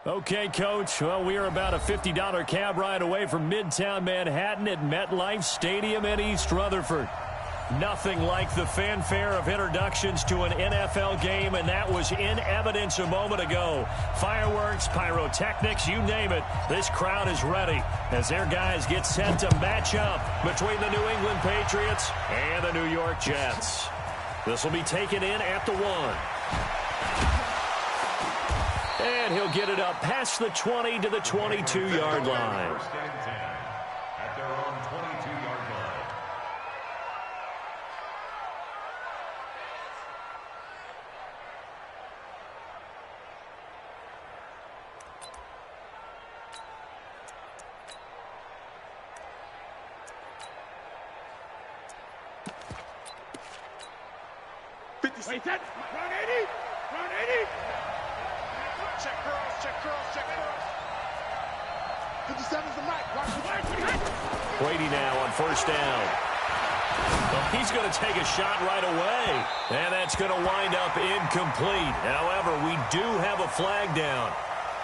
Okay, Coach. Well, we are about a $50 cab ride away from Midtown Manhattan at MetLife Stadium in East Rutherford. Nothing like the fanfare of introductions to an NFL game, and that was in evidence a moment ago. Fireworks, pyrotechnics, you name it. This crowd is ready as their guys get set to match up between the New England Patriots and the New York Jets. This will be taken in at the 1. And he'll get it up past the 20 to the 22-yard line. At their own 22-yard line. Wait, that round 80, round 80. Check curls, check curls, check curls. 57's the mic. Watch the mic. Brady now on first down. Well, he's going to take a shot right away. And that's going to wind up incomplete. However, we do have a flag down.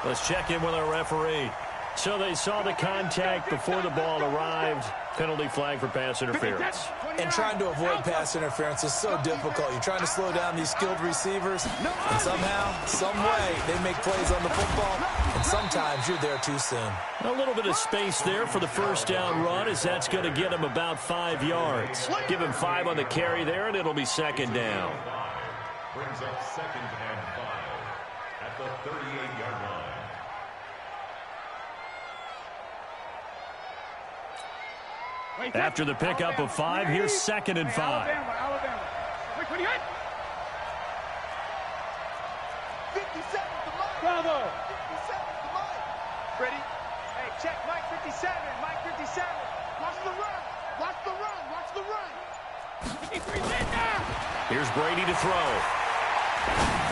Let's check in with our referee. So they saw the contact before the ball arrived. Penalty flag for pass interference. And trying to avoid pass interference is so difficult. You're trying to slow down these skilled receivers, and somehow, some way, they make plays on the football, and sometimes you're there too soon. A little bit of space there for the first down run, as that's going to get him about 5 yards. Give him 5 on the carry there, and it'll be second down. Brings up 2nd and 5 at the 38-yard line. After the pickup of 5, here's 2nd and 5. Alabama. Quick, what do you got? 57 to Mike. Bravo. 57 to Mike. Ready? Hey, check Mike 57. Mike 57. Watch the run. Watch the run. Watch the run. Here's Brady to throw.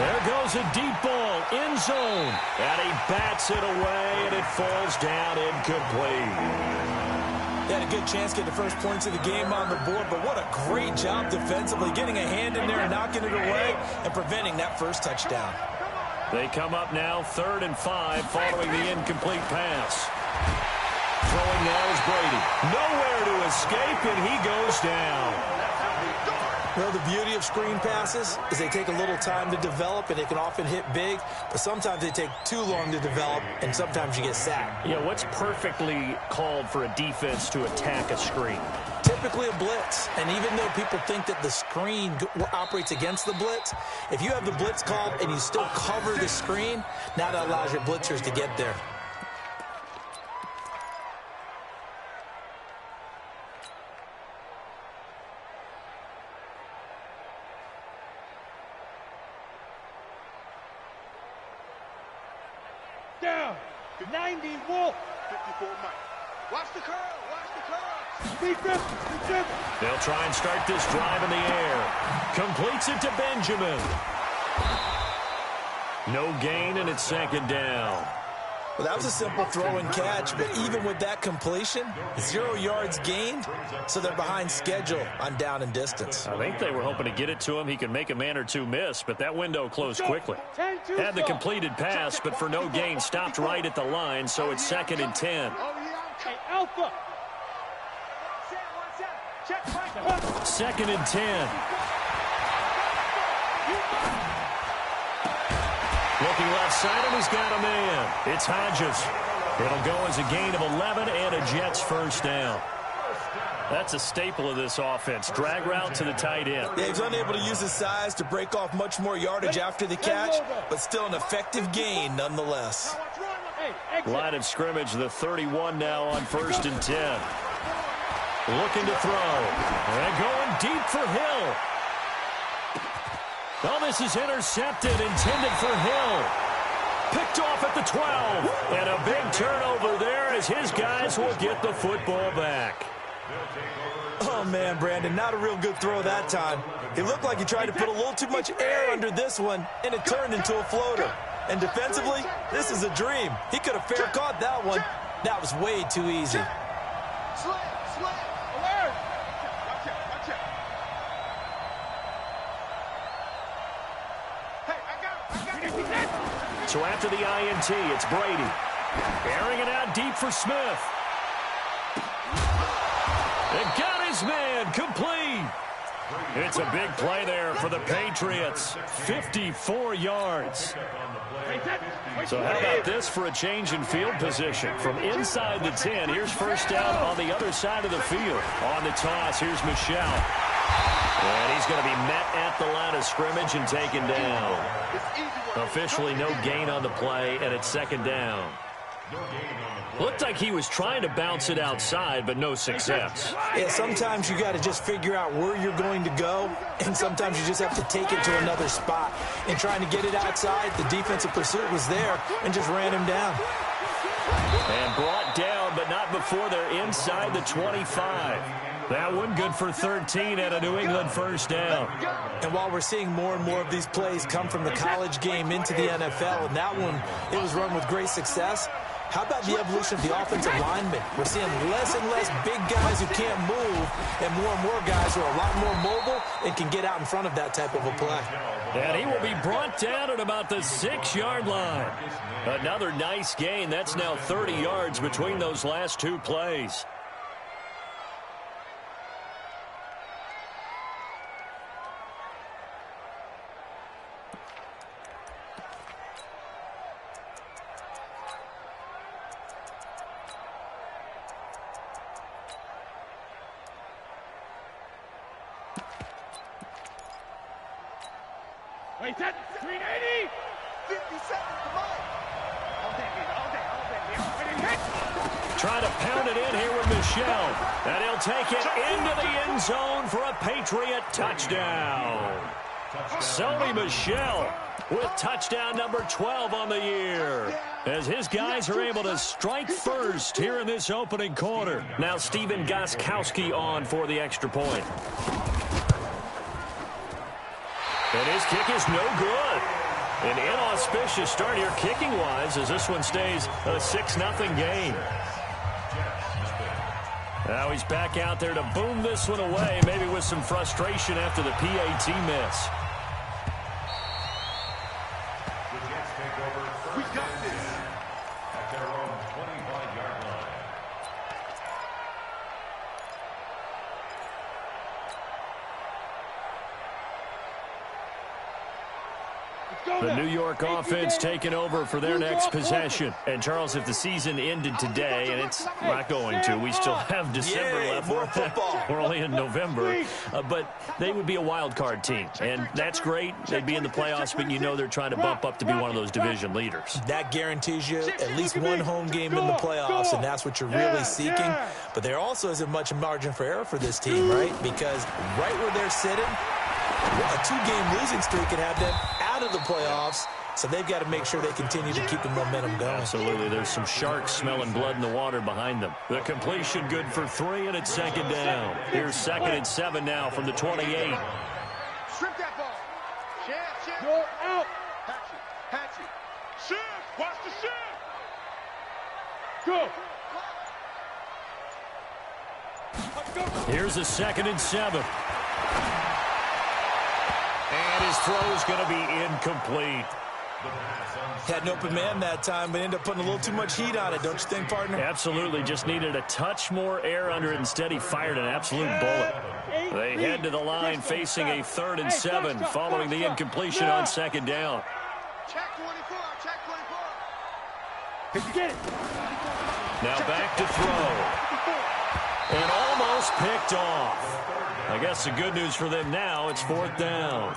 There goes a deep ball, end zone. And he bats it away, and it falls down incomplete. They had a good chance to get the first points of the game on the board, but what a great job defensively, getting a hand in there and knocking it away and preventing that first touchdown. They come up now 3rd and 5 following the incomplete pass. Throwing now is Brady. Nowhere to escape, and he goes down. Well, the beauty of screen passes is they take a little time to develop, and they can often hit big, but sometimes they take too long to develop, and sometimes you get sacked. Yeah, what's perfectly called for a defense to attack a screen? Typically a blitz, and even though people think that the screen operates against the blitz, if you have the blitz called and you still cover the screen, now that allows your blitzers to get there. Down. 90 Wolf. 54 Mike. Watch the curl. Watch the curl. Speed them. They'll try and start this drive in the air. Completes it to Benjamin. No gain, and it's 2nd down. Well, that was a simple throw and catch, but even with that completion, 0 yards gained, so they're behind schedule on down and distance. I think they were hoping to get it to him. He could make a man or two miss, but that window closed quickly. Had the completed pass, but for no gain, stopped right at the line, so it's 2nd and 10. Hey, Alpha. 2nd and 10. Looking left side, and he's got a man. It's Hodges. It'll go as a gain of 11 and a Jets first down. That's a staple of this offense. Drag route to the tight end. Yeah, he's unable to use his size to break off much more yardage after the catch, but still an effective gain nonetheless. Line of scrimmage, the 31 now on 1st and 10. Looking to throw. And going deep for Hill. Oh, this is intercepted, intended for Hill. Picked off at the 12. And a big turnover there as his guys will get the football back. Oh, man, Brandon, not a real good throw that time. It looked like he tried to put a little too much air under this one, and it turned into a floater. And defensively, this is a dream. He could have fair caught that one. That was way too easy. Alert! So after the INT, it's Brady. Airing it out deep for Smith. It got his man complete. It's a big play there for the Patriots. 54 yards. So how about this for a change in field position? From inside the 10, here's first down on the other side of the field. On the toss, here's Michel. And he's going to be met at the line of scrimmage and taken down. Officially no gain on the play, and it's second down. Looked like he was trying to bounce it outside, but no success. Yeah, sometimes you got to just figure out where you're going to go, and sometimes you just have to take it to another spot. And trying to get it outside, the defensive pursuit was there and just ran him down. And brought down, but not before they're inside the 25. That one good for 13 at a New England first down. And while we're seeing more and more of these plays come from the college game into the NFL, and that one, it was run with great success. How about the evolution of the offensive linemen? We're seeing less and less big guys who can't move and more guys who are a lot more mobile and can get out in front of that type of a play. And he will be brought down at about the 6-yard line. Another nice gain. That's now 30 yards between those last two plays. Wait, that 380. 50 seconds, come on. All day. Try to pound it in here with Michel. And he'll take it into the end zone for a Patriot touchdown. Sony Michel with touchdown number 12 on the year, as his guys are able to strike first here in this opening quarter. Now Stephen Gostkowski on for the extra point. And his kick is no good. An inauspicious start here kicking-wise as this one stays a 6-0 game. Now he's back out there to boom this one away, maybe with some frustration after the PAT miss. We got this at their own 25-yard line. The New York offense taking over for their next possession. And, Charles, if the season ended today, and it's not going to, we still have December left. More football. We're only in November. But they would be a wild card team. And that's great. They'd be in the playoffs, but you know they're trying to bump up to be one of those division leaders. That guarantees you at least one home game in the playoffs, and that's what you're really seeking. But there also isn't much margin for error for this team, right? Because right where they're sitting, a 2-game losing streak could have them out of the playoffs, so they've got to make sure they continue to keep the momentum going. Absolutely. There's some sharks smelling blood in the water behind them. The completion good for 3, and it's second down. Here's 2nd and 7 now from the 28. Strip that ball. Shift. You're out. Hatchet. Shift. Watch the shift. Go. Here's a 2nd and 7. And his throw is going to be incomplete. Had an open man that time, but ended up putting a little too much heat on it, don't you think, partner? Absolutely. Just needed a touch more air under it. Instead, he fired an absolute bullet. They head to the line facing a 3rd and 7 following the incompletion on 2nd down. Check 24. Check 24. Did you get it? Now back to throw. And almost picked off. I guess the good news for them now, it's 4th down.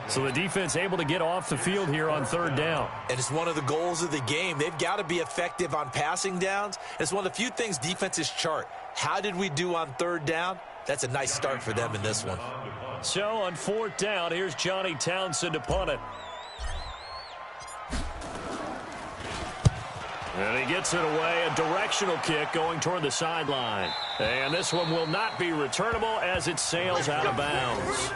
So the defense able to get off the field here on 3rd down. And it's one of the goals of the game. They've got to be effective on passing downs. It's one of the few things defenses chart. How did we do on 3rd down? That's a nice start for them in this one. So on 4th down, here's Johnny Townsend to punt it. And he gets it away, a directional kick going toward the sideline. And this one will not be returnable as it sails out of bounds.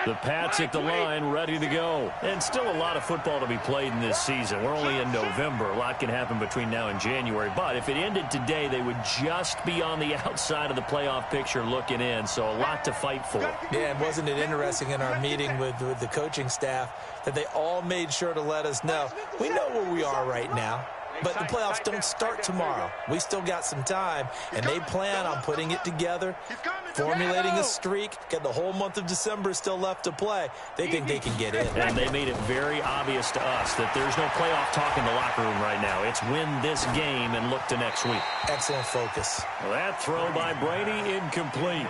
The Pats at the line, ready to go. And still a lot of football to be played in this season. We're only in November. A lot can happen between now and January. But if it ended today, they would just be on the outside of the playoff picture looking in. So a lot to fight for. Yeah, and wasn't it interesting in our meeting with the coaching staff that they all made sure to let us know, we know where we are right now. But the playoffs don't start tomorrow. We still got some time, and they plan on putting it together, formulating a streak. Got the whole month of December still left to play. They think they can get in. And they made it very obvious to us that there's no playoff talk in the locker room right now. It's win this game and look to next week. Excellent focus. Well, that throw by Brady, incomplete.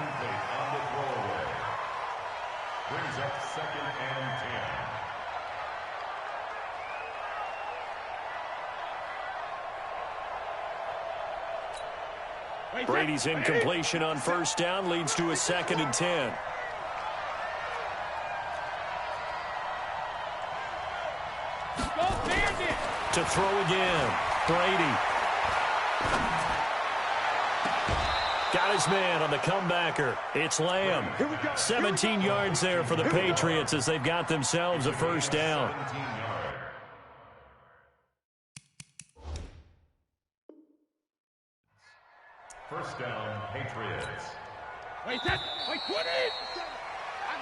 Brings up 2nd and 10. Brady's incompletion on first down leads to a 2nd and 10. To throw again. Brady. Got his man on the comebacker. It's Lamb. 17 yards there for the Patriots as they've got themselves a first down. First down, Patriots.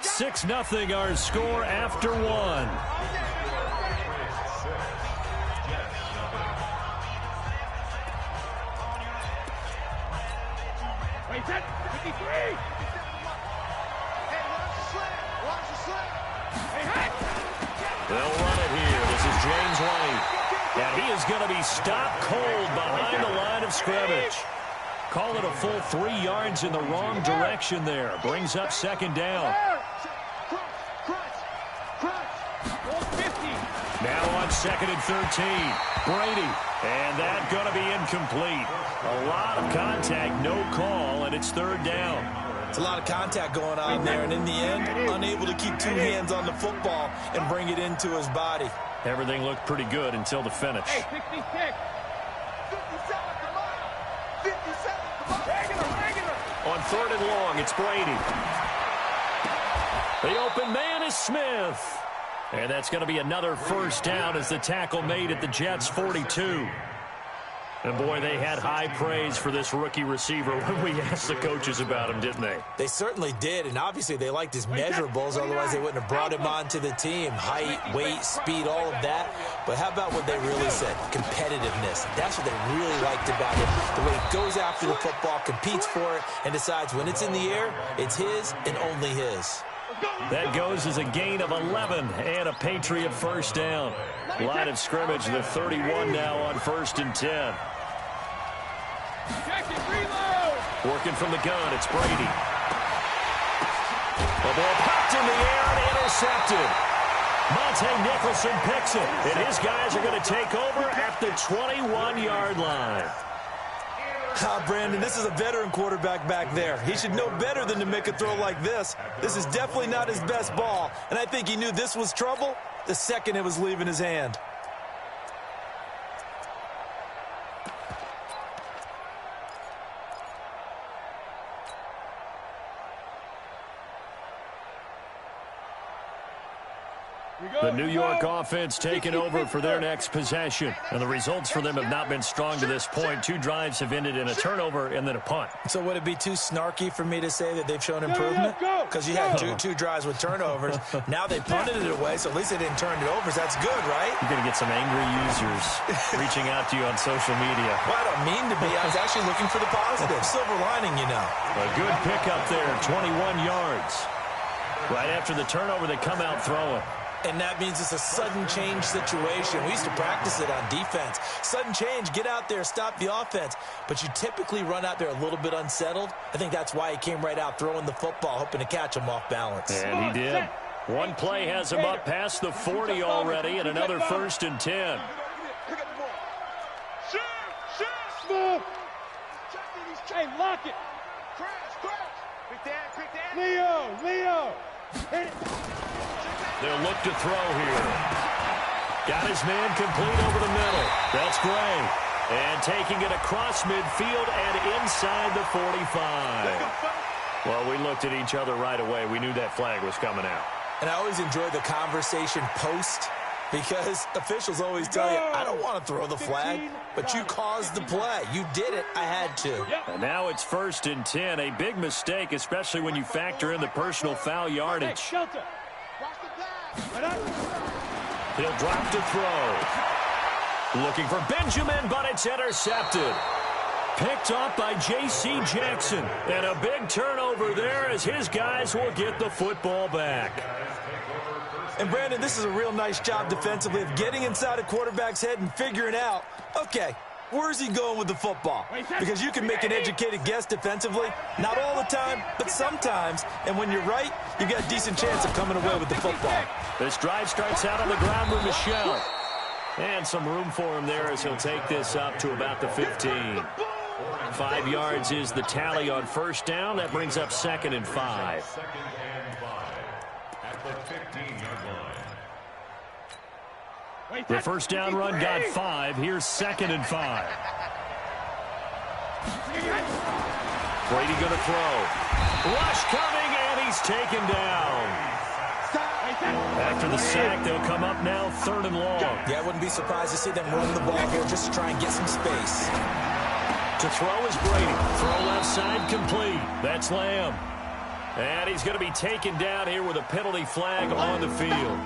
6-0 our score after one. They'll run it here. This is James White. And he is going to be stopped cold behind the line of scrimmage. Call it a full 3 yards in the wrong direction there. Brings up 2nd down. Now on 2nd and 13. Brady. And that's going to be incomplete. A lot of contact, no call, and it's 3rd down. It's a lot of contact going on there, and in the end, unable to keep 2 hands on the football and bring it into his body. Everything looked pretty good until the finish. Hey, 66. 57, come on. 57, come on. Regular. On 3rd and long, it's Brady. The open man is Smith. And that's going to be another first down as the tackle made at the Jets' 42. And, boy, they had high praise for this rookie receiver when we asked the coaches about him, didn't they? They certainly did, and obviously they liked his measurables, otherwise they wouldn't have brought him onto the team. Height, weight, speed, all of that. But how about what they really said? Competitiveness. That's what they really liked about him. The way he goes after the football, competes for it, and decides when it's in the air, it's his and only his. That goes as a gain of 11 and a Patriot first down. Line of scrimmage, the 31 now on 1st and 10. Working from the gun, it's Brady. The ball popped in the air and intercepted. Monte Nicholson picks it, and his guys are going to take over at the 21-yard line. Brandon, this is a veteran quarterback back there. He should know better than to make a throw like this. This is definitely not his best ball, and I think he knew this was trouble the second it was leaving his hand. The New York offense taking over for their next possession. And the results for them have not been strong to this point. 2 drives have ended in a turnover and then a punt. So would it be too snarky for me to say that they've shown improvement? Because you had two drives with turnovers. Now they punted it away, so at least they didn't turn it over. So that's good, right? You're going to get some angry users reaching out to you on social media. Well, I don't mean to be. I was actually looking for the positive. Silver lining, you know. A good pickup there, 21 yards. Right after the turnover, they come out throwing. And that means it's a sudden change situation. We used to practice it on defense. Sudden change, get out there, stop the offense. But you typically run out there a little bit unsettled. I think that's why he came right out throwing the football, hoping to catch him off balance. And he did. One play has him up past the 40 already, and another 1st and 10. Hey, lock it. Quick down. Leo. Hit it. They'll look to throw here. Got his man complete over the middle. That's Gray. And taking it across midfield and inside the 45. Well, we looked at each other right away. We knew that flag was coming out. And I always enjoy the conversation post because officials always tell you, I don't want to throw the flag, but you caused the play. You did it. I had to. And now it's 1st and 10. A big mistake, especially when you factor in the personal foul yardage. He'll drop to throw. Looking for Benjamin, but it's intercepted. Picked off by J.C. Jackson. And a big turnover there as his guys will get the football back. And, Brandon, this is a real nice job defensively of getting inside a quarterback's head and figuring out, okay, where's he going with the football? Because you can make an educated guess defensively. Not all the time, but sometimes. And when you're right, you've got a decent chance of coming away with the football. This drive starts out on the ground with Michelle. And some room for him there as he'll take this up to about the 15. 5 yards is the tally on 1st down. That brings up 2nd and 5. 2nd and 5 at the 15-yard line. The 1st down run got 5. Here's 2nd and 5. Brady going to throw. Rush coming, and he's taken down. After the sack, they'll come up now 3rd and long. Yeah, I wouldn't be surprised to see them run the ball here just to try and get some space. To throw is Brady. Throw left side complete. That's Lamb. And he's going to be taken down here with a penalty flag on the field.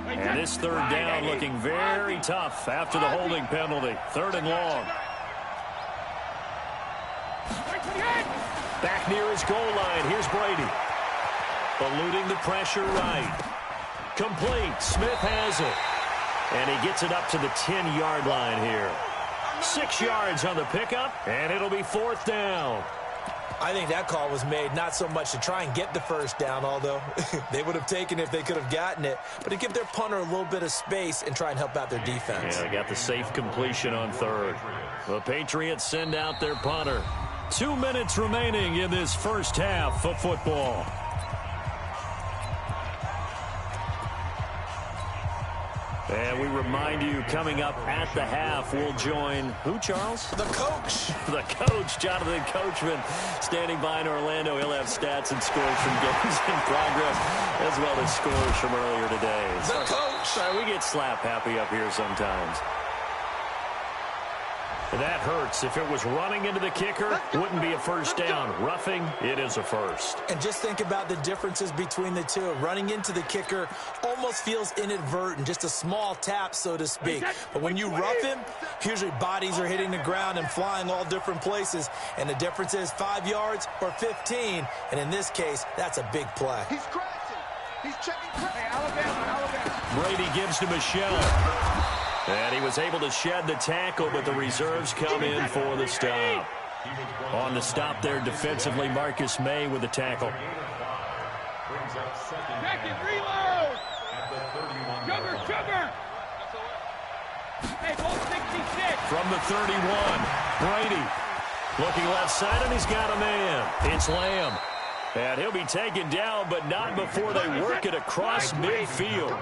And this 3rd down looking very tough after the holding penalty. 3rd and long. Back near his goal line. Here's Brady. Eluding the pressure right. Complete. Smith has it. And he gets it up to the 10-yard line here. 6 yards on the pickup, and it'll be 4th down. I think that call was made not so much to try and get the 1st down, although they would have taken it if they could have gotten it, but to give their punter a little bit of space and try and help out their defense. Yeah, they got the safe completion on 3rd. The Patriots send out their punter. 2 minutes remaining in this first half of football. And we remind you, coming up at the half, we'll join who, Charles? The coach. The coach, Jonathan Coachman, standing by in Orlando. He'll have stats and scores from games in progress, as well as scores from earlier today. The coach. Sorry, we get slap happy up here sometimes. That hurts. If it was running into the kicker, wouldn't be a 1st down. Roughing, it is a 1st. And just think about the differences between the two. Running into the kicker almost feels inadvertent, just a small tap, so to speak. But when you rough him, usually bodies are hitting the ground and flying all different places. And the difference is 5 yards or 15. And in this case, that's a big play. He's crashing. He's checking. Hey, Alabama. Brady gives to Michelle. And he was able to shed the tackle, but the reserves come in for the stop. On the stop there defensively, Marcus May with the tackle. Second reload. Sugar. Hey, ball 66. From the 31, Brady looking left side, and he's got a man. It's Lamb. And he'll be taken down, but not before they work it across midfield.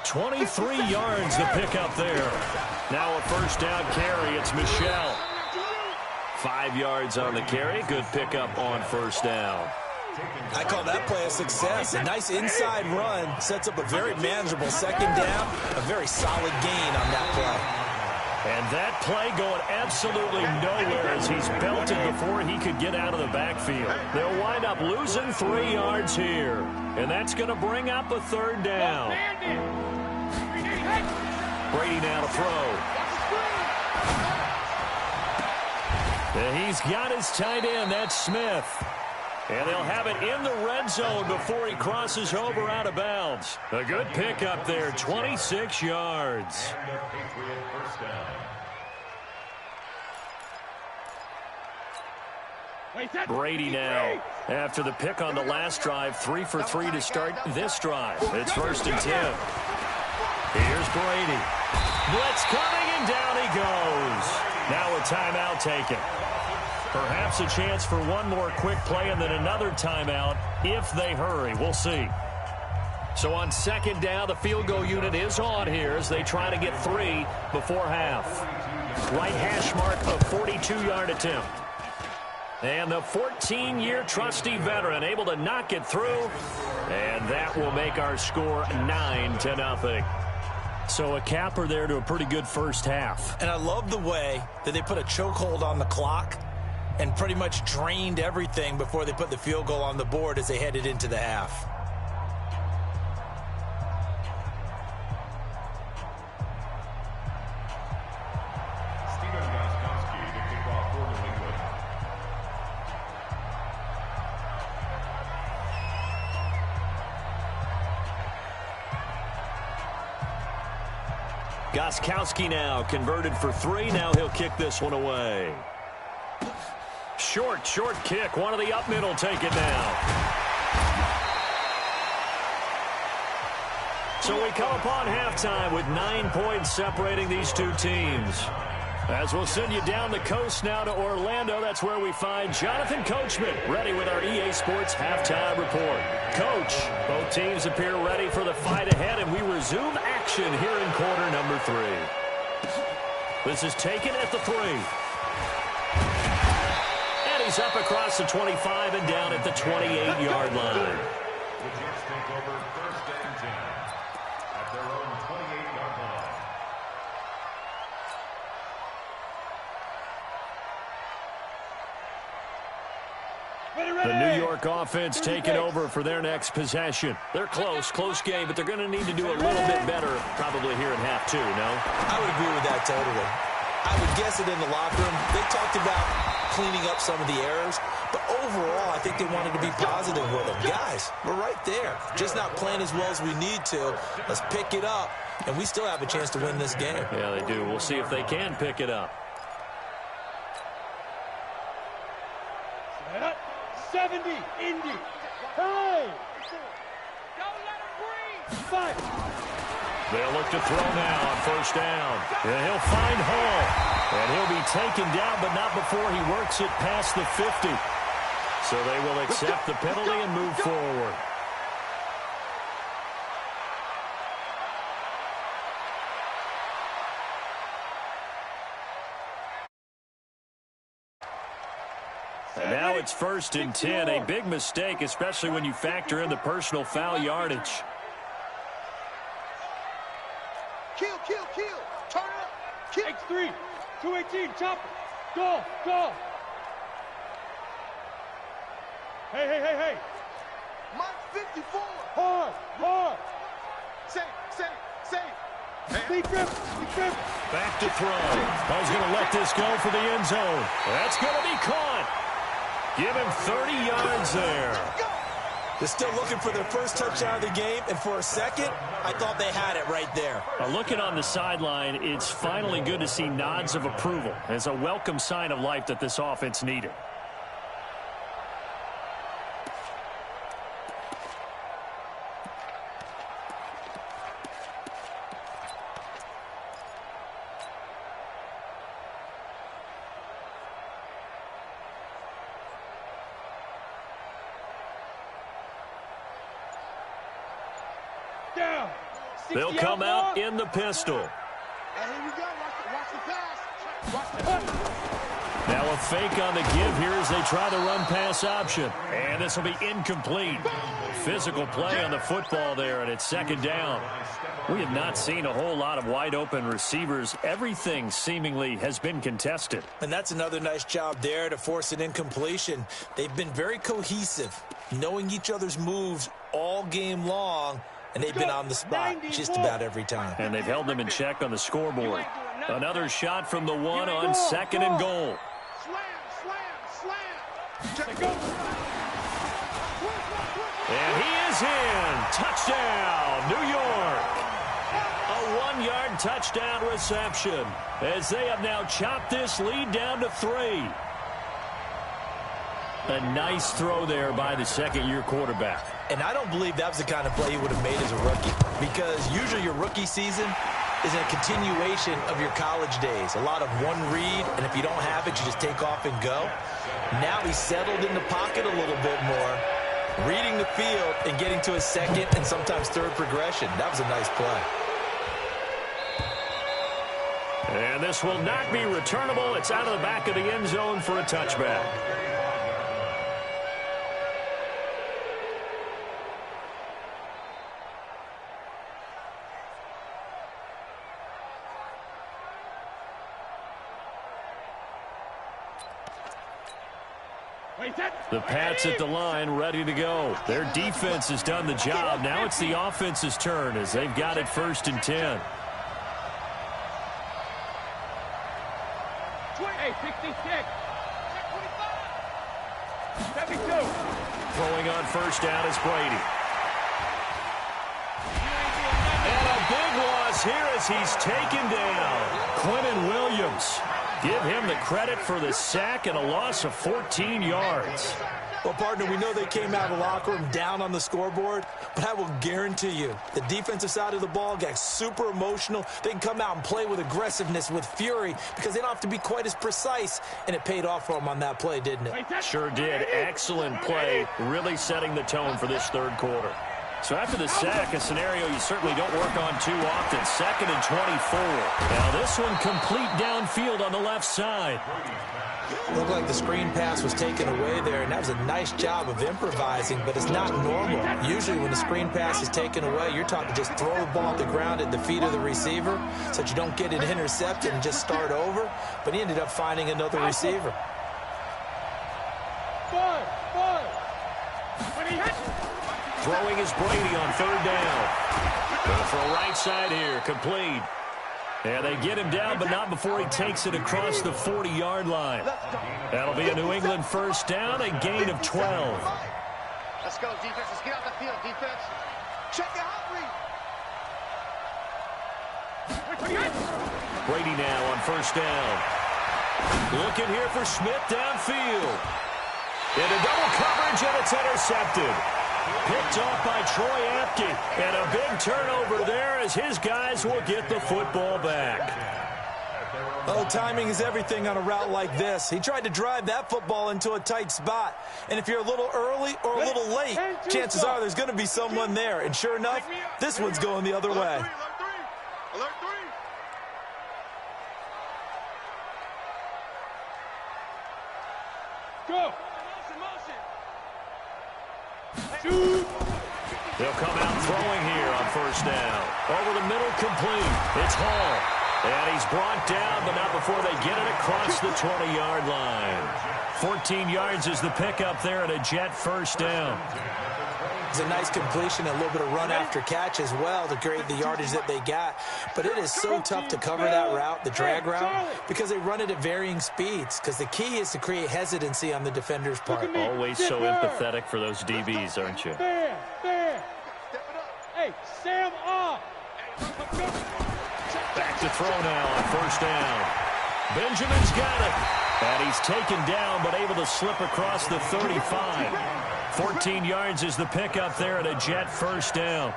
23 yards to pick up there. Now a 1st down carry. It's Michelle. 5 yards on the carry. Good pickup on 1st down. I call that play a success. A nice inside run sets up a very manageable 2nd down. A very solid gain on that play. And that play going absolutely nowhere as he's belted before he could get out of the backfield. They'll wind up losing 3 yards here. And that's going to bring up a 3rd down. Brady now to throw. And he's got his tight end. That's Smith. And they'll have it in the red zone before he crosses over out of bounds. A good pickup there, 26 yards. Brady now, after the pick on the last drive, 3 for 3 to start this drive. It's 1st and 10. Here's Brady. Blitz coming, and down he goes. Now a timeout taken. Perhaps a chance for one more quick play and then another timeout if they hurry. We'll see. So on 2nd down, the field goal unit is on here as they try to get 3 before half. Right hash mark, a 42-yard attempt. And the 14-year trusty veteran able to knock it through. And that will make our score 9-0. So a capper there to a pretty good first half. And I love the way that they put a chokehold on the clock and pretty much drained everything before they put the field goal on the board as they headed into the half. Gostkowski now converted for 3. Now he'll kick this one away. Short kick. One of the up middle. Take it now. So we come upon halftime with 9 points separating these two teams. As we'll send you down the coast now to Orlando, that's where we find Jonathan Coachman ready with our EA Sports halftime report. Coach, both teams appear ready for the fight ahead, and we resume action here in quarter number 3. This is taken at the 3. And he's up across the 25 and down at the 28-yard line. The Jets take over 1st and 10 at their own 28-yard line. The New York offense taking over for their next possession. They're close game, but they're going to need to do a little bit better probably here in half 2, no? I would agree with that totally. I would guess it in the locker room. They talked about cleaning up some of the errors, but overall, I think they wanted to be positive with them. Guys, we're right there. Just not playing as well as we need to. Let's pick it up, and we still have a chance to win this game. Yeah, they do. We'll see if they can pick it up. 70, Indy. Hey! Don't let him breathe. Fight. They'll look to throw now on 1st down. And he'll find Hall. And he'll be taken down, but not before he works it past the 50. So they will accept the penalty and move forward. And now it's 1st and 10. A big mistake, especially when you factor in the personal foul yardage. Kill. Turn up. Kill. X3. 218. Chopper. Go. Hey. Mike 54. Hard. Safe. Big grip. Back to throw. He's going to let this go for the end zone. That's going to be caught. Give him 30 yards there. They're still looking for their first touchdown of the game, and for a second, I thought they had it right there. Looking on the sideline, it's finally good to see nods of approval. It's a welcome sign of life that this offense needed. They'll come out in the pistol. Here we go. Watch the pass. Watch the pass. Now a fake on the give here as they try the run-pass option. And this will be incomplete. Physical play on the football there, and it's 2nd down. We have not seen a whole lot of wide-open receivers. Everything seemingly has been contested. And that's another nice job there to force an incompletion. They've been very cohesive, knowing each other's moves all game long, and they've been on the spot just about every time. And they've held them in check on the scoreboard. Another shot from the 1 on 2nd and goal. Slam. And he is in. Touchdown, New York. A 1-yard touchdown reception as they have now chopped this lead down to 3. A nice throw there by the 2nd-year quarterback. And I don't believe that was the kind of play he would have made as a rookie, because usually your rookie season is a continuation of your college days. A lot of one read, and if you don't have it, you just take off and go. Now he's settled in the pocket a little bit more, reading the field and getting to his 2nd and sometimes 3rd progression. That was a nice play. And this will not be returnable. It's out of the back of the end zone for a touchback. The Pats at the line, ready to go. Their defense has done the job. Now it's the offense's turn as they've got it 1st and 10. Throwing on 1st down is Brady. And a big loss here as he's taken down. Quentin Williams. Give him the credit for the sack and a loss of 14 yards. Well, partner, we know they came out of the locker room down on the scoreboard, but I will guarantee you the defensive side of the ball got super emotional. They can come out and play with aggressiveness, with fury, because they don't have to be quite as precise, and it paid off for them on that play, didn't it? Sure did. Excellent play, really setting the tone for this 3rd quarter. So after the sack, a scenario you certainly don't work on too often. 2nd and 24. Now this one complete downfield on the left side. Looked like the screen pass was taken away there, and that was a nice job of improvising, but it's not normal. Usually when the screen pass is taken away, you're taught to just throw the ball at the ground at the feet of the receiver so that you don't get it intercepted and just start over, but he ended up finding another receiver. Throwing is Brady on 3rd down. Going for a right side here, complete. And they get him down, but not before he takes it across the 40-yard line. That'll be a New England 1st down, a gain of 12. Let's go, defense. Let's get out the field, defense. Check the hot read. Brady now on 1st down. Looking here for Smith downfield. Into double coverage, and it's intercepted. Picked off by Troy Apke. And a big turnover there as his guys will get the football back. Oh, timing is everything on a route like this. He tried to drive that football into a tight spot. And if you're a little early or a little late, chances are there's going to be someone there. And sure enough, this one's going the other way. Alert 3. Go. They'll come out throwing here on 1st down. Over the middle, complete. It's Hall. And he's brought down, but not before they get it across the 20-yard line. 14 yards is the pickup there and a Jet 1st down. It's a nice completion, a little bit of run after catch as well to create the yardage that they got. But it is so tough to cover that route, the drag route, because they run it at varying speeds. Because the key is to create hesitancy on the defender's part. Always so empathetic for those DBs, aren't you? Fair. Hey, Sam off. Back to throw now on 1st down. Benjamin's got it. And he's taken down, but able to slip across the 35. 14 yards is the pickup there at a Jet 1st down.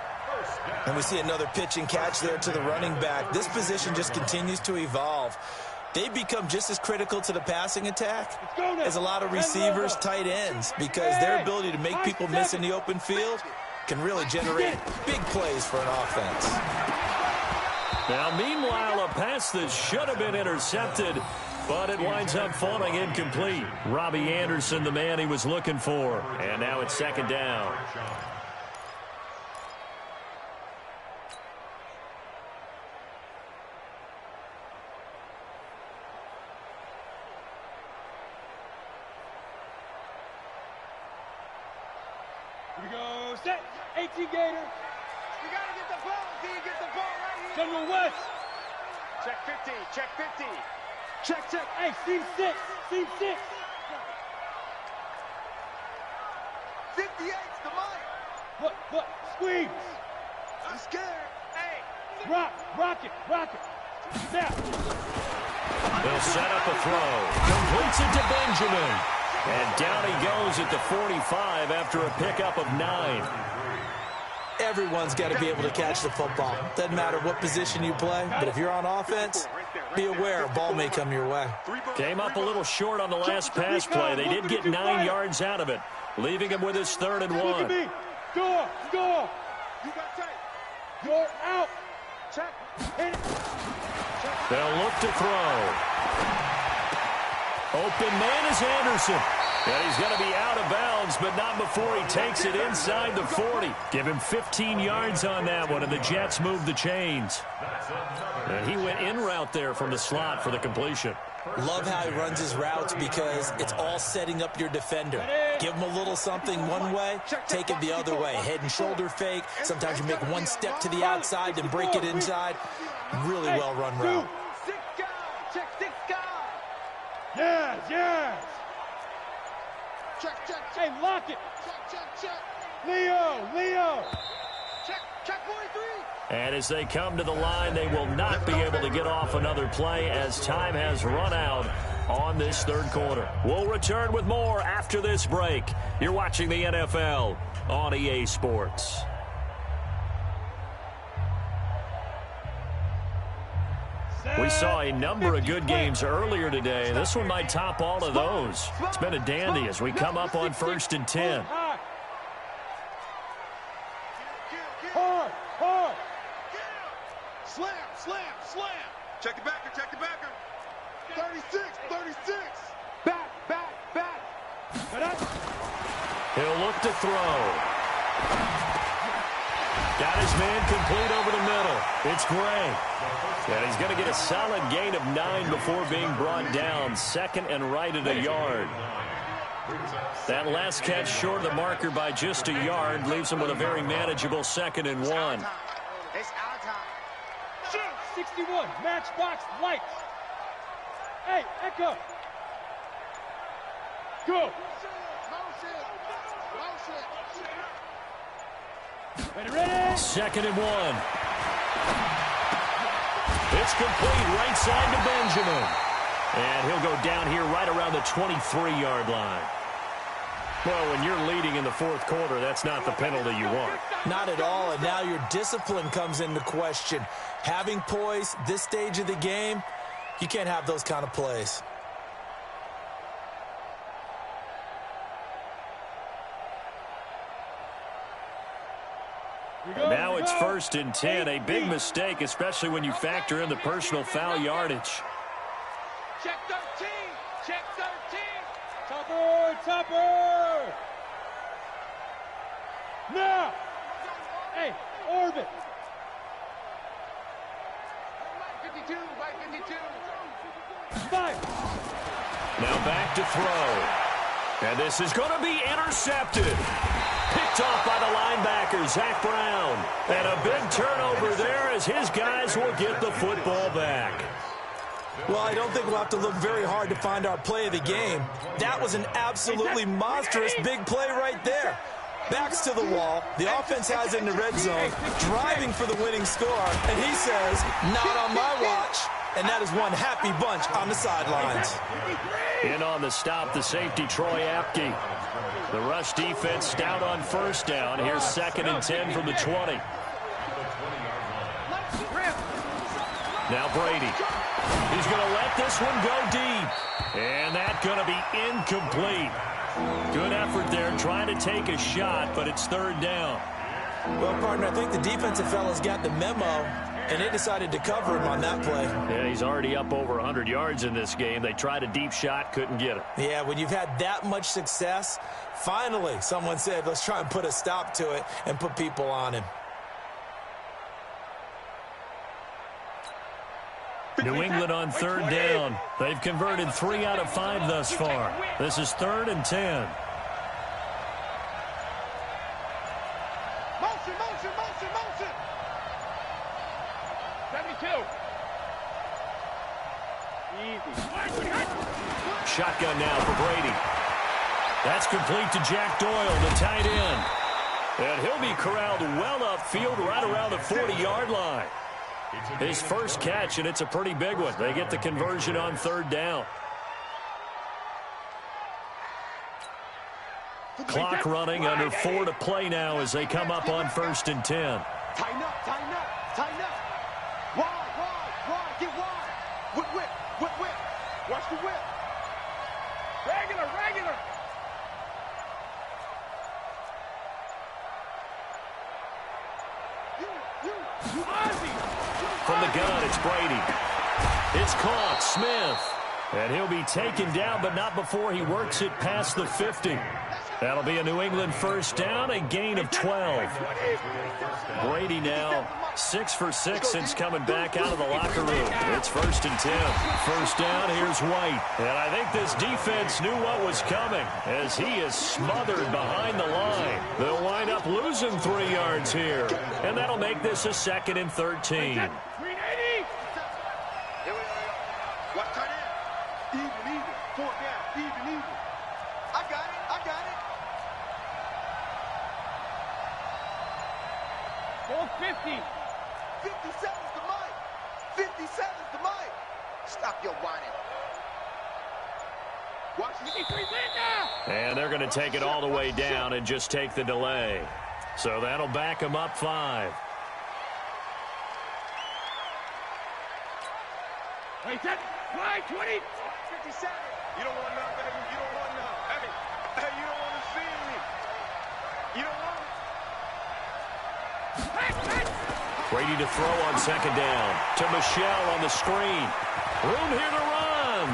And we see another pitch and catch there to the running back. This position just continues to evolve. They become just as critical to the passing attack as a lot of receivers, tight ends, because their ability to make people miss in the open field can really generate big plays for an offense. Now, meanwhile, a pass that should have been intercepted, but it winds up falling incomplete. Robbie Anderson, the man he was looking for. And now it's 2nd down. Here we go. Set. 18 Gator. You gotta get the ball. D, get the ball right here. General West. Check 50. Check 50. Check. Hey, seam 6. 58's the mic. Look. Squeeze. I'm scared. Hey. Rock it. Snap. They'll set up a throw. Completes it to Benjamin. And down he goes at the 45 after a pickup of 9. Everyone's got to be able to catch the football. Doesn't matter what position you play, but if you're on offense, be aware a ball may come your way. Came up a little short on the last pass play. They did get 9 yards out of it, leaving him with his 3rd and 1. Door. You got tape. Door out. Check. Hit it. They'll look to throw. Open man is Anderson. And he's going to be out of bounds, but not before he takes it inside the 40. Give him 15 yards on that one, and the Jets move the chains. And he went in route there from the slot for the completion. Love how he runs his routes because it's all setting up your defender. Give him a little something one way, take it the other way. Head and shoulder fake. Sometimes you make one step to the outside, then break it inside. Really well-run route. Check 6 guys. Yes, yes. Check. Hey, lock it. Check. Leo. Check 43. And as they come to the line, they will not be able to get off another play as time has run out on this third quarter. We'll return with more after this break. You're watching the NFL on EA Sports. We saw a number of good games earlier today. This one might top all of those. It's been a dandy as we come up on 1st and 10. Hard. Slam. Check the backer. 36. Back. He'll look to throw. Got his man complete over the middle. It's Gray. And he's going to get a solid gain of 9 before being brought down. 2nd and right at a yard. That last catch short of the marker by just a yard leaves him with a very manageable 2nd and 1. It's our time. 61, matchbox lights. Hey, Echo. Go. Ready. 2nd and 1. It's complete right side to Benjamin. And he'll go down here right around the 23-yard line. Well, when you're leading in the 4th quarter, that's not the penalty you want. Not at all, and now your discipline comes into question. Having poise this stage of the game, you can't have those kind of plays. Now it's 1st and 10, a big mistake, especially when you factor in the personal foul yardage. Check 13. Topper. Now. Hey, orbit. Mike 52. 5. Now back to throw. And this is going to be intercepted. Picked off by the linebacker, Zach Brown. And a big turnover there as his guys will get the football back. Well, I don't think we'll have to look very hard to find our play of the game. That was an absolutely monstrous big play right there. Backs to the wall. The offense has it in the red zone, driving for the winning score. And he says, not on my watch. And that is one happy bunch on the sidelines. In on the stop, the safety, Troy Apke. The rush defense stout on 1st down. Here's 2nd and 10 from the 20. Now Brady. He's going to let this one go deep. And that's going to be incomplete. Good effort there trying to take a shot, but it's 3rd down. Well, partner, I think the defensive fellas got the memo, and they decided to cover him on that play. Yeah, he's already up over 100 yards in this game. They tried a deep shot, couldn't get it. Yeah, when you've had that much success, finally someone said, let's try and put a stop to it and put people on him. New England on 3rd down. They've converted 3 out of 5 thus far. This is 3rd and 10. Motion. 72. Easy. Shotgun now for Brady. That's complete to Jack Doyle, the tight end. And he'll be corralled well upfield right around the 40-yard line. His first catch, and it's a pretty big one. They get the conversion on 3rd down. Clock running, under 4 to play now as they come up on 1st and 10. Tighten up. Wide. Get wide. Whip. Watch the whip. Regular. From the gun, it's Brady. It's caught. Smith. And he'll be taken down, but not before he works it past the 50. That'll be a New England first down, a gain of 12. Brady now 6 for 6 since coming back out of the locker room. It's 1st and 10. First down, here's White. And I think this defense knew what was coming as he is smothered behind the line. They'll wind up losing 3 yards here. And that'll make this a 2nd and 13. Watch tight end. Even. 4 down. Even. I got it. 450. 57's the mic. 57's the mic. Stop your whining. Watch 53's in now. And they're going to take it all the way down and just take the delay. So that'll back them up 5. Wait, set. Fly, 20. 57. You don't want none, baby. You don't want none. Hey, you don't want to see me. You don't want it. Brady to throw on 2nd down. To Michelle on the screen. Room here to run.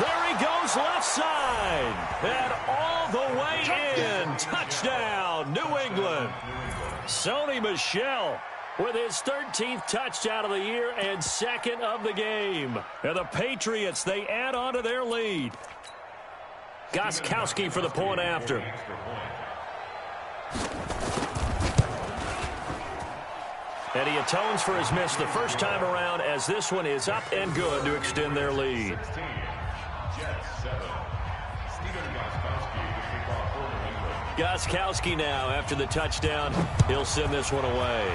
There he goes left side. And all the way in. Touchdown, New England. Sony Michel with his 13th touchdown of the year and 2nd of the game. And the Patriots, they add on to their lead. Gostkowski for the point after. And he atones for his miss the first time around as this one is up and good to extend their lead. Gostkowski now after the touchdown. He'll send this one away.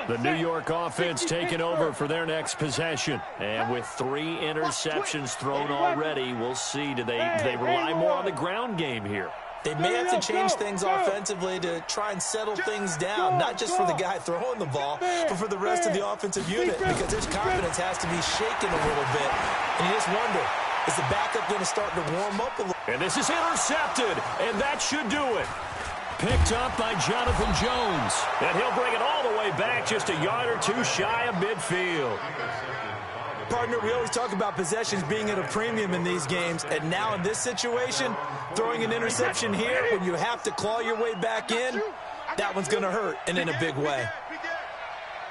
The New York offense taking over for their next possession. And with 3 interceptions thrown already, we'll see. Do they rely more on the ground game here? They may have to change things offensively to try and settle things down, not just for the guy throwing the ball, but for the rest of the offensive unit, because his confidence has to be shaken a little bit. And you just wonder, is the backup going to start to warm up a little? And this is intercepted, and that should do it. Picked up by Jonathan Jones. And he'll bring it all the way back just a yard or 2 shy of midfield. Partner, we always talk about possessions being at a premium in these games, and now in this situation, throwing an interception here when you have to claw your way back in, that one's going to hurt, and in a big way.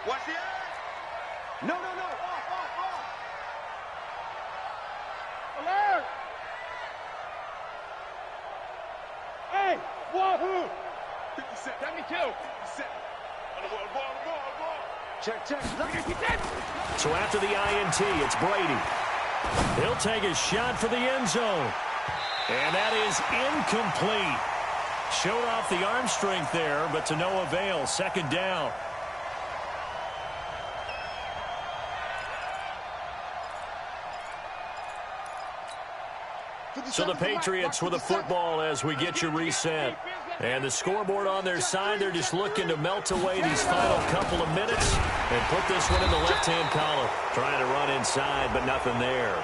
Watch the eye. No. Off. Alert. Hey, wahoo. 57. 72. 57. Ball. Check. So after the INT, it's Brady. He'll take a shot for the end zone. And that is incomplete. Showed off the arm strength there, but to no avail. 2nd down. So the Patriots with the football as we get you reset. And the scoreboard on their side, they're just looking to melt away these final couple of minutes and put this one in the left-hand column. Trying to run inside, but nothing there.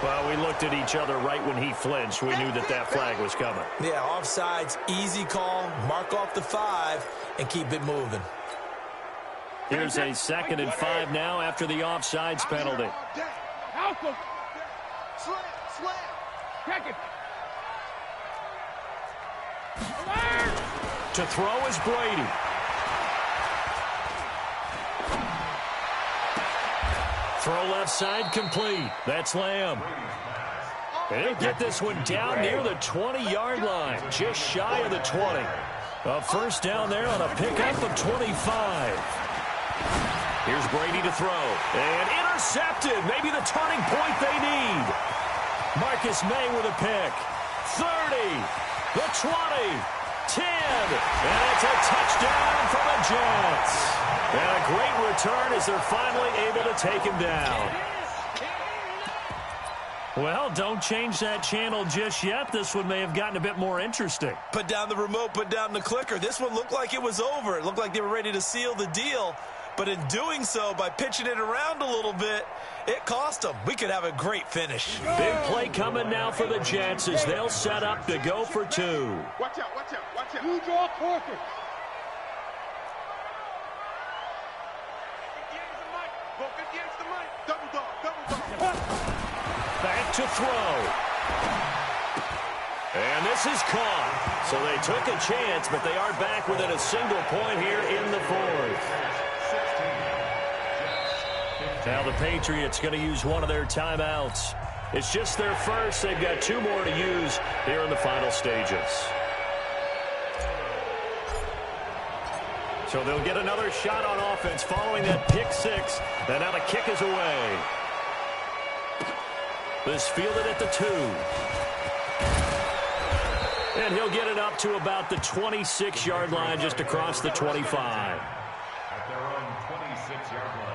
Well, we looked at each other right when he flinched. We knew that flag was coming. Yeah, offsides, easy call, mark off the 5, and keep it moving. Here's a 2nd and 5 now after the offsides penalty. Slam. Check it. To throw is Brady. Throw left side complete. That's Lamb. And he'll get this one down near the 20-yard line, just shy of the 20. A first down there on a pickup of 25. Here's Brady to throw. And intercepted. Maybe the turning point they need. Marcus May with a pick. 30. The 20. 10. And it's a touchdown for the Jets. And a great return as they're finally able to take him down. Well, don't change that channel just yet. This one may have gotten a bit more interesting. Put down the remote, put down the clicker. This one looked like it was over. It looked like they were ready to seal the deal. But in doing so, by pitching it around a little bit, it cost them. We could have a great finish. Big play coming now for the Jets as they'll set up to go for 2. Watch out, watch out, watch out. You draw quarter. Go against the mic. Double dog, double dog. Back to throw. And this is caught. So they took a chance, but they are back within a single point here in the 4th. Now the Patriots going to use one of their timeouts. It's just their first. They've got 2 more to use here in the final stages. So they'll get another shot on offense following that pick 6. And now the kick is away. This fielded at the 2. And he'll get it up to about the 26-yard line, just across the 25. At their own 26-yard line.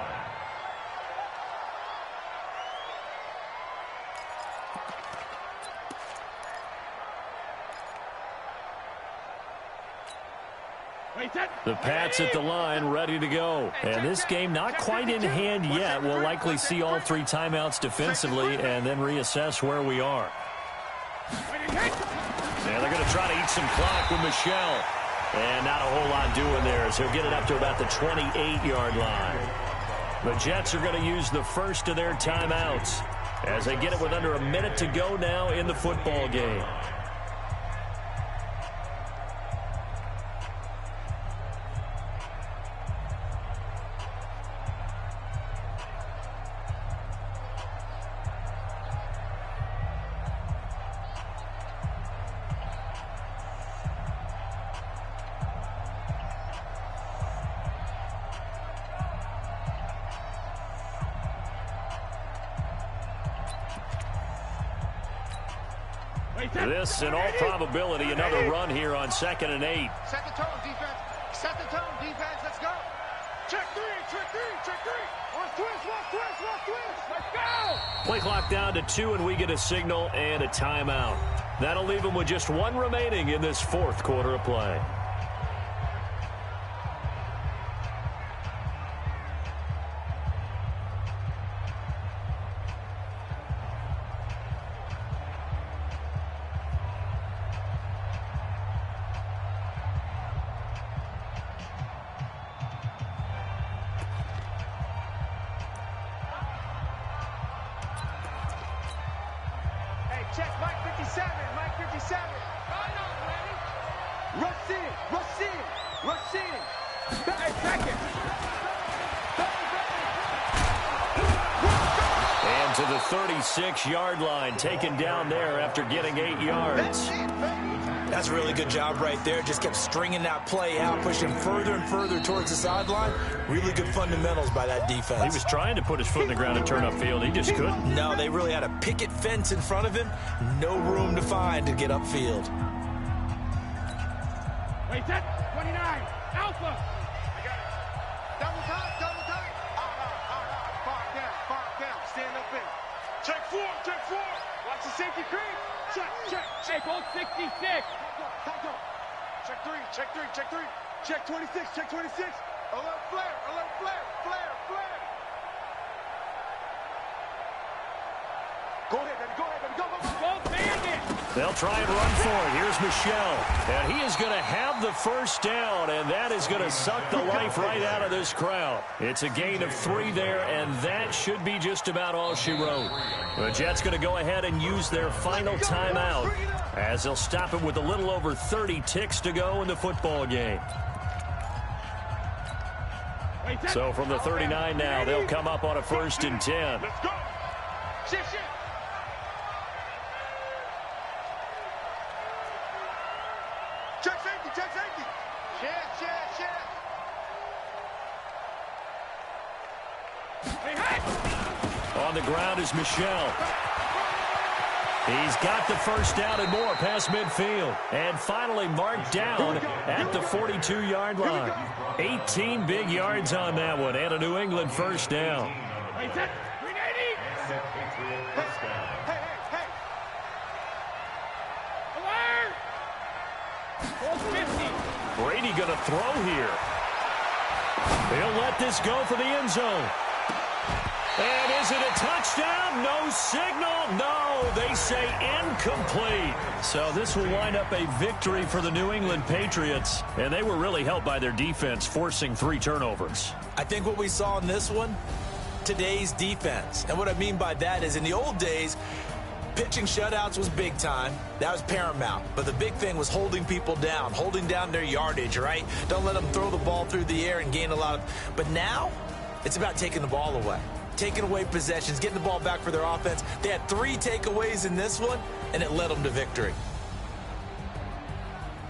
The Pats at the line, ready to go. And this game not quite in hand yet. We'll likely see all 3 timeouts defensively and then reassess where we are. And they're going to try to eat some clock with Michelle. And not a whole lot doing there as he'll get it up to about the 28-yard line. The Jets are going to use the first of their timeouts as they get it with under a minute to go now in the football game. This, in all probability, another run here on 2nd and 8. Set the tone, defense. Set the tone, defense. Let's go. Check 3, check 3, check 3. Watch twist. Let's go. Play clock down to 2, and we get a signal and a timeout. That'll leave them with just 1 remaining in this 4th quarter of play. Check Mike 57, Mike 57. Rush in. Hey, second. And to the 36-yard line, taken down there after getting 8 yards. That's a really good job right there. Just kept stringing that play out, pushing further and further towards the sideline. Really good fundamentals by that defense. He was trying to put his foot in the ground and turn upfield. He just couldn't. No, they really had a picket fence in front of him. No room to find to get upfield. Wait, set. 29. Alpha. I got it. Double time. Far down. Stand up in. Check 4. Watch the safety creep. Check. Hey, go 66. Time. Check 3. Check 26. Alert flare. Go ahead, baby. Go bandit. They'll try and run for it. Here's Michelle. And he is going to have the first down, and that is going to suck the life right out of this crowd. It's a gain of 3 there, and that should be just about all she wrote. The Jets going to go ahead and use their final timeout as they'll stop it with a little over 30 ticks to go in the football game. So from the 39 now, they'll come up on a 1st and 10. Let's go. Shit. Check safety. Shit. On the ground is Michelle. He's got the first down and more past midfield. And finally marked down at the 42-yard line. 18 big yards on that one and a New England first down. Hey, set. 380. Hey. Alert. 450. Brady going to throw here. He'll let this go for the end zone. And is it a touchdown? No signal. No, they say incomplete. So this will wind up a victory for the New England Patriots. And they were really helped by their defense, forcing 3 turnovers. I think what we saw in this one, today's defense. And what I mean by that is in the old days, pitching shutouts was big time. That was paramount. But the big thing was holding people down, holding down their yardage, right? Don't let them throw the ball through the air and gain a lot of... But now, it's about taking the ball away. Taking away possessions, getting the ball back for their offense. They had 3 takeaways in this one, and it led them to victory.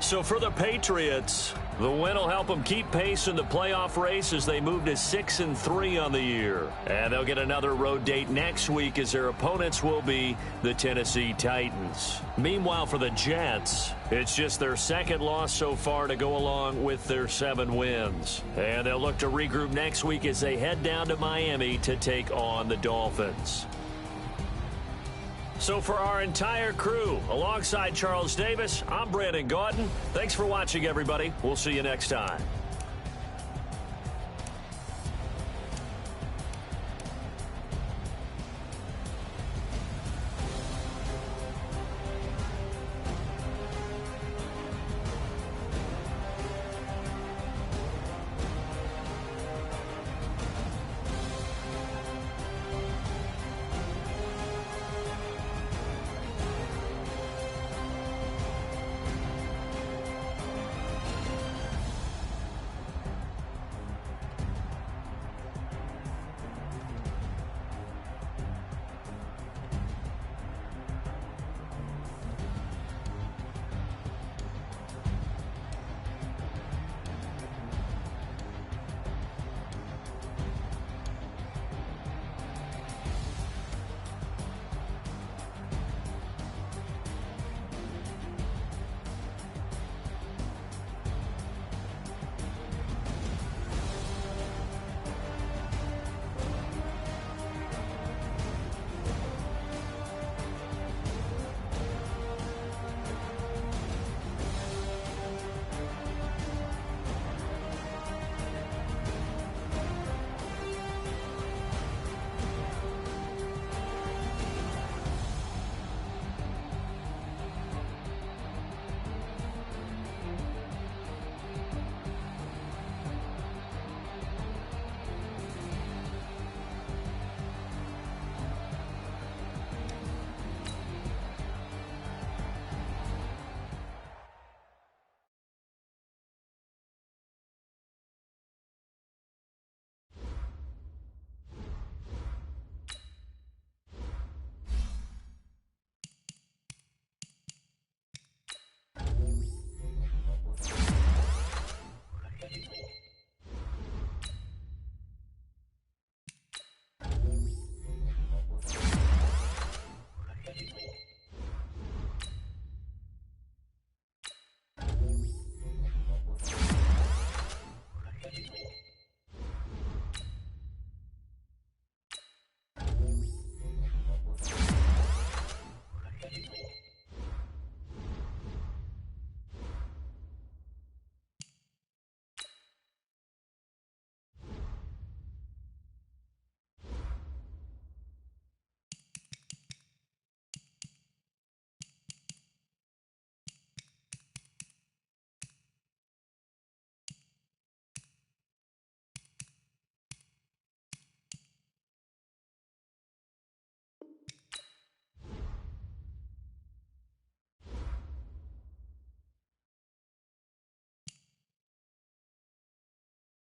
So for the Patriots, the win will help them keep pace in the playoff race as they move to 6-3 on the year. And they'll get another road date next week as their opponents will be the Tennessee Titans. Meanwhile, for the Jets, it's just their 2nd loss so far to go along with their 7 wins. And they'll look to regroup next week as they head down to Miami to take on the Dolphins. So for our entire crew, alongside Charles Davis, I'm Brandon Gaudin. Thanks for watching, everybody. We'll see you next time.